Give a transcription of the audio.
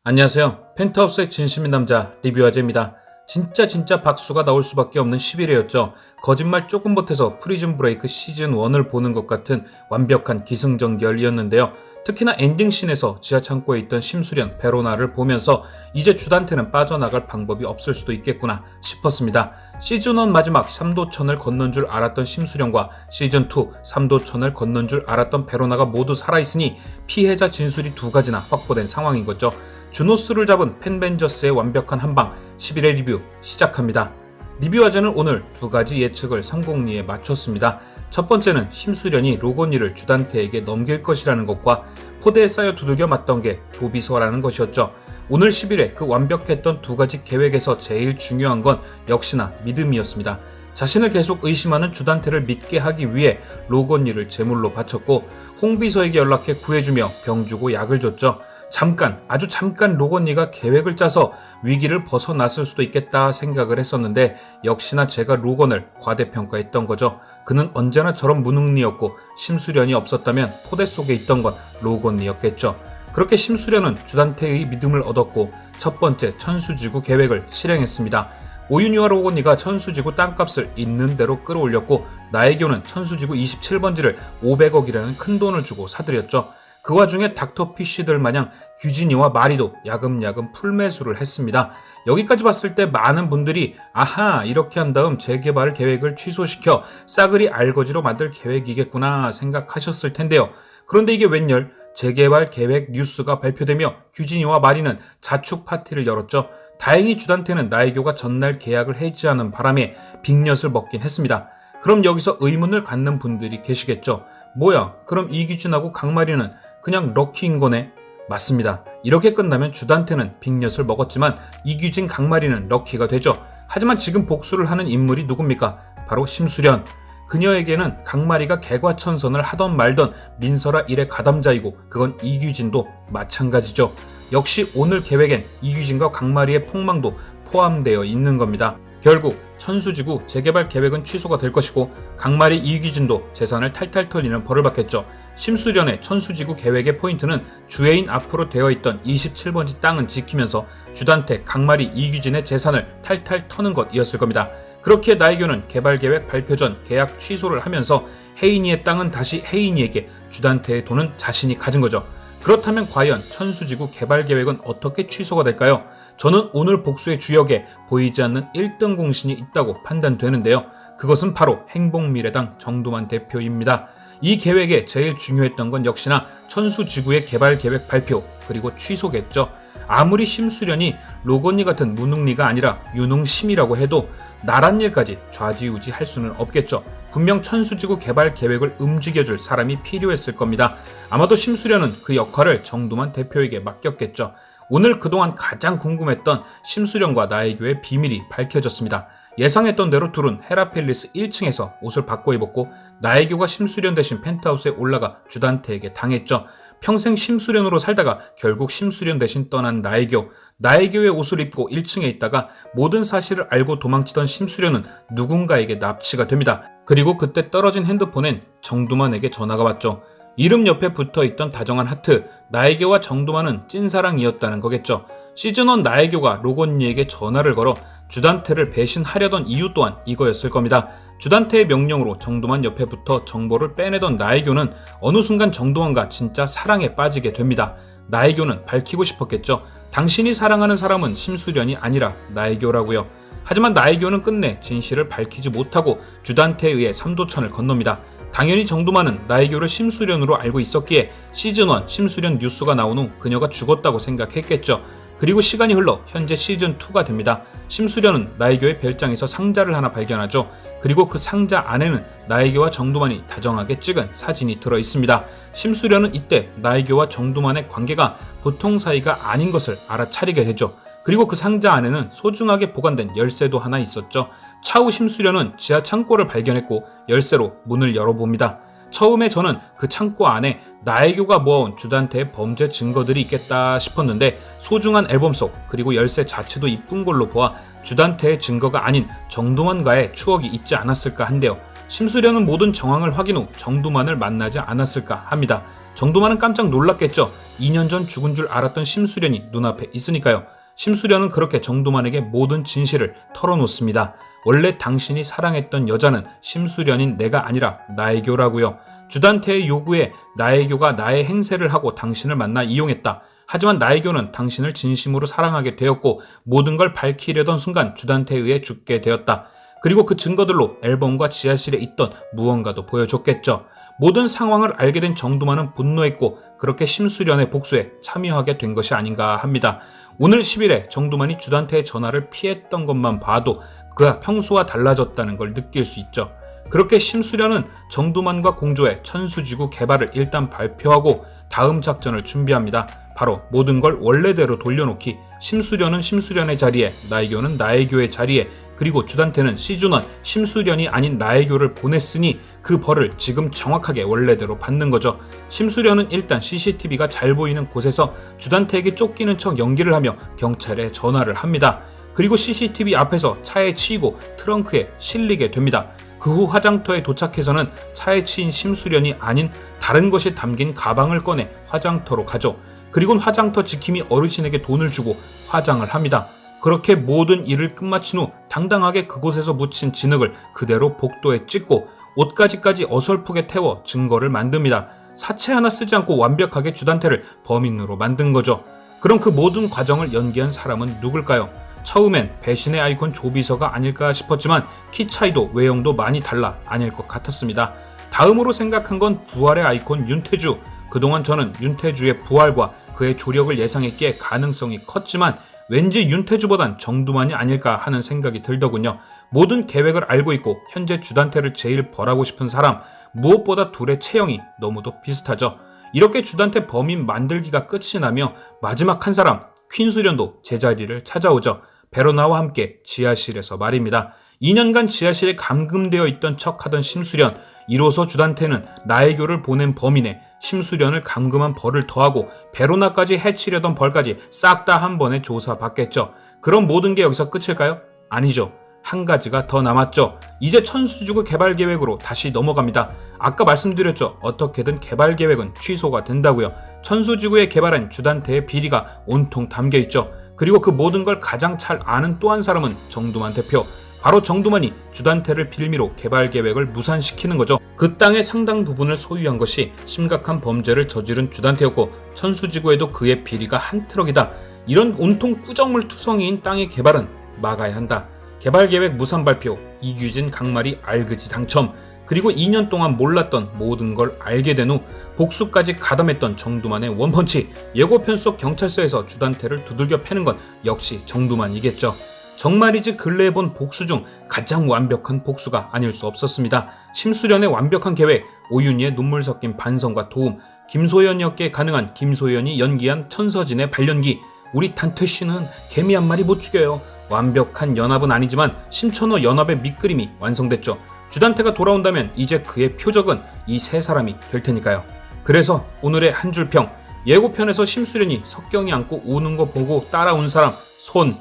안녕하세요. 펜트하우스의 진심인 남자 리뷰아재입니다. 진짜 박수가 나올 수밖에 없는 11회였죠. 거짓말 조금 못해서 프리즌 브레이크 시즌 1을 보는 것 같은 완벽한 기승전결이었는데요. 특히나 엔딩씬에서 지하창고에 있던 심수련 베로나를 보면서 이제 주단태는 빠져나갈 방법이 없을 수도 있겠구나 싶었습니다. 시즌1 마지막 삼도천을 건넌 줄 알았던 심수련과 시즌2 삼도천을 건넌 줄 알았던 베로나가 모두 살아있으니 피해자 진술이 두 가지나 확보된 상황인 거죠. 주노스를 잡은 펜벤저스의 완벽한 한방 11회 리뷰 시작합니다. 리뷰하자는 오늘 두 가지 예측을 성공리에 맞췄습니다. 첫 번째는 심수련이 로건리를 주단태에게 넘길 것이라는 것과 포대에 쌓여 두들겨 맞던 게 조비서라는 것이었죠. 오늘 11회 그 완벽했던 두 가지 계획에서 제일 중요한 건 역시나 믿음이었습니다. 자신을 계속 의심하는 주단태를 믿게 하기 위해 로건리를 제물로 바쳤고 홍비서에게 연락해 구해주며 병 주고 약을 줬죠. 아주 잠깐 로건리가 계획을 짜서 위기를 벗어났을 수도 있겠다 생각을 했었는데 역시나 제가 로건을 과대평가했던 거죠. 그는 언제나 저런 무능리였고 심수련이 없었다면 포대 속에 있던 건 로건리였겠죠. 그렇게 심수련은 주단태의 믿음을 얻었고 첫 번째 천수지구 계획을 실행했습니다. 오윤희와 로건리가 천수지구 땅값을 있는 대로 끌어올렸고 나혜교는 천수지구 27번지를 500억이라는 큰 돈을 주고 사들였죠. 그 와중에 닥터피쉬들 마냥 규진이와 마리도 야금야금 풀매수를 했습니다. 여기까지 봤을 때 많은 분들이 아하 이렇게 한 다음 재개발 계획을 취소시켜 싸그리 알거지로 만들 계획이겠구나 생각하셨을 텐데요. 그런데 이게 웬열 재개발 계획 뉴스가 발표되며 규진이와 마리는 자축 파티를 열었죠. 다행히 주단태는 나혜교가 전날 계약을 해지하는 바람에 빅엿을 먹긴 했습니다. 그럼 여기서 의문을 갖는 분들이 계시겠죠. 뭐야 그럼 이규진하고 강마리는 그냥 럭키인 거네? 맞습니다. 이렇게 끝나면 주단태는 빅엿을 먹었지만 이규진 강마리는 럭키가 되죠. 하지만 지금 복수를 하는 인물이 누굽니까? 바로 심수련. 그녀에게는 강마리가 개과천선을 하던 말던 민설아 일의 가담자이고 그건 이규진도 마찬가지죠. 역시 오늘 계획엔 이규진과 강마리의 폭망도 포함되어 있는 겁니다. 결국 천수지구 재개발 계획은 취소가 될 것이고 강마리 이규진도 재산을 탈탈 털리는 벌을 받겠죠. 심수련의 천수지구 계획의 포인트는 주해인 앞으로 되어 있던 27번지 땅은 지키면서 주단태, 강마리, 이규진의 재산을 탈탈 터는 것이었을 겁니다. 그렇기에 나혜교는 개발계획 발표 전 계약 취소를 하면서 혜인이의 땅은 다시 혜인이에게, 주단태의 돈은 자신이 가진 거죠. 그렇다면 과연 천수지구 개발계획은 어떻게 취소가 될까요? 저는 오늘 복수의 주역에 보이지 않는 1등 공신이 있다고 판단되는데요. 그것은 바로 행복미래당 정두만 대표입니다. 이 계획에 제일 중요했던 건 역시나 천수지구의 개발계획 발표 그리고 취소겠죠. 아무리 심수련이 로건리 같은 무능리가 아니라 유능심이라고 해도 나란 일까지 좌지우지할 수는 없겠죠. 분명 천수지구 개발 계획을 움직여줄 사람이 필요했을 겁니다. 아마도 심수련은 그 역할을 정두만 대표에게 맡겼겠죠. 오늘 그동안 가장 궁금했던 심수련과 나혜교의 비밀이 밝혀졌습니다. 예상했던 대로 둘은 헤라펠리스 1층에서 옷을 바꿔 입었고 나혜교가 심수련 대신 펜트하우스에 올라가 주단태에게 당했죠. 평생 심수련으로 살다가 결국 심수련 대신 떠난 나혜교의 옷을 입고 1층에 있다가 모든 사실을 알고 도망치던 심수련은 누군가에게 납치가 됩니다. 그리고 그때 떨어진 핸드폰엔 정두만에게 전화가 왔죠. 이름 옆에 붙어있던 다정한 하트, 나혜교와 정두만은 찐사랑이었다는 거겠죠. 시즌1 나혜교가 로건리에게 전화를 걸어 주단태를 배신하려던 이유 또한 이거였을 겁니다. 주단태의 명령으로 정두만 옆에 붙어 정보를 빼내던 나혜교는 어느 순간 정두만과 진짜 사랑에 빠지게 됩니다. 나혜교는 밝히고 싶었겠죠. 당신이 사랑하는 사람은 심수련이 아니라 나혜교라고요. 하지만 나혜교는 끝내 진실을 밝히지 못하고 주단태에 의해 삼도천을 건넙니다. 당연히 정두만은 나혜교를 심수련으로 알고 있었기에 시즌1 심수련 뉴스가 나온 후 그녀가 죽었다고 생각했겠죠. 그리고 시간이 흘러 현재 시즌2가 됩니다. 심수련은 나혜교의 별장에서 상자를 하나 발견하죠. 그리고 그 상자 안에는 나혜교와 정두만이 다정하게 찍은 사진이 들어있습니다. 심수련은 이때 나혜교와 정두만의 관계가 보통 사이가 아닌 것을 알아차리게 되죠. 그리고 그 상자 안에는 소중하게 보관된 열쇠도 하나 있었죠. 차후 심수련은 지하 창고를 발견했고 열쇠로 문을 열어봅니다. 처음에 저는 그 창고 안에 나혜교가 모아온 주단태의 범죄 증거들이 있겠다 싶었는데 소중한 앨범 속 그리고 열쇠 자체도 이쁜 걸로 보아 주단태의 증거가 아닌 정두만과의 추억이 있지 않았을까 한데요. 심수련은 모든 정황을 확인 후 정두만을 만나지 않았을까 합니다. 정두만은 깜짝 놀랐겠죠. 2년 전 죽은 줄 알았던 심수련이 눈앞에 있으니까요. 심수련은 그렇게 정두만에게 모든 진실을 털어놓습니다. 원래 당신이 사랑했던 여자는 심수련인 내가 아니라 나혜교라고요. 주단태의 요구에 나혜교가 나의 행세를 하고 당신을 만나 이용했다. 하지만 나혜교는 당신을 진심으로 사랑하게 되었고 모든 걸 밝히려던 순간 주단태에 의해 죽게 되었다. 그리고 그 증거들로 앨범과 지하실에 있던 무언가도 보여줬겠죠. 모든 상황을 알게 된 정두만은 분노했고 그렇게 심수련의 복수에 참여하게 된 것이 아닌가 합니다. 오늘 10일에 정두만이 주단태의 전화를 피했던 것만 봐도 그가 평소와 달라졌다는 걸 느낄 수 있죠. 그렇게 심수련은 정두만과 공조의 천수지구 개발을 일단 발표하고 다음 작전을 준비합니다. 바로 모든 걸 원래대로 돌려놓기. 심수련은 심수련의 자리에, 나혜교는 나혜교의 자리에, 그리고 주단태는 시즌1 심수련이 아닌 나혜교를 보냈으니 그 벌을 지금 정확하게 원래대로 받는 거죠. 심수련은 일단 CCTV가 잘 보이는 곳에서 주단태에게 쫓기는 척 연기를 하며 경찰에 전화를 합니다. 그리고 CCTV 앞에서 차에 치이고 트렁크에 실리게 됩니다. 그 후 화장터에 도착해서는 차에 치인 심수련이 아닌 다른 것이 담긴 가방을 꺼내 화장터로 가죠. 그리고는 화장터 지킴이 어르신에게 돈을 주고 화장을 합니다. 그렇게 모든 일을 끝마친 후 당당하게 그곳에서 묻힌 진흙을 그대로 복도에 찍고 옷가지까지 어설프게 태워 증거를 만듭니다. 사체 하나 쓰지 않고 완벽하게 주단태를 범인으로 만든 거죠. 그럼 그 모든 과정을 연기한 사람은 누굴까요? 처음엔 배신의 아이콘 조비서가 아닐까 싶었지만 키 차이도 외형도 많이 달라 아닐 것 같았습니다. 다음으로 생각한 건 부활의 아이콘 윤태주. 그동안 저는 윤태주의 부활과 그의 조력을 예상했기에 가능성이 컸지만 왠지 윤태주보단 정두만이 아닐까 하는 생각이 들더군요. 모든 계획을 알고 있고 현재 주단태를 제일 벌하고 싶은 사람, 무엇보다 둘의 체형이 너무도 비슷하죠. 이렇게 주단태 범인 만들기가 끝이 나며 마지막 한 사람 퀸수련도 제자리를 찾아오죠. 베로나와 함께 지하실에서 말입니다. 2년간 지하실에 감금되어 있던 척하던 심수련, 이로써 주단태는 나혜교를 보낸 범인에 심수련을 감금한 벌을 더하고 베로나까지 해치려던 벌까지 싹 다 한 번에 조사받겠죠. 그럼 모든 게 여기서 끝일까요? 아니죠. 한 가지가 더 남았죠. 이제 천수지구 개발 계획으로 다시 넘어갑니다. 아까 말씀드렸죠. 어떻게든 개발 계획은 취소가 된다고요. 천수지구에 개발한 주단태의 비리가 온통 담겨있죠. 그리고 그 모든 걸 가장 잘 아는 또 한 사람은 정두만 대표. 바로 정두만이 주단태를 빌미로 개발 계획을 무산시키는 거죠. 그 땅의 상당 부분을 소유한 것이 심각한 범죄를 저지른 주단태였고 천수지구에도 그의 비리가 한 트럭이다. 이런 온통 꾸정물 투성이인 땅의 개발은 막아야 한다. 개발계획 무산 발표, 이규진 강마리 알그지 당첨, 그리고 2년 동안 몰랐던 모든 걸 알게 된 후 복수까지 가담했던 정두만의 원펀치, 예고편 속 경찰서에서 주단태를 두들겨 패는 건 역시 정두만이겠죠. 정말이지 근래에 본 복수 중 가장 완벽한 복수가 아닐 수 없었습니다. 심수련의 완벽한 계획, 오윤희의 눈물 섞인 반성과 도움, 김소연이었기에 가능한 김소연이 연기한 천서진의 발연기, 우리 단태씨는 개미 한 마리 못 죽여요. 완벽한 연합은 아니지만 심천호 연합의 밑그림이 완성됐죠. 주단태가 돌아온다면 이제 그의 표적은 이 세 사람이 될 테니까요. 그래서 오늘의 한 줄 평, 예고편에서 심수련이 석경이 안고 우는 거 보고 따라온 사람 손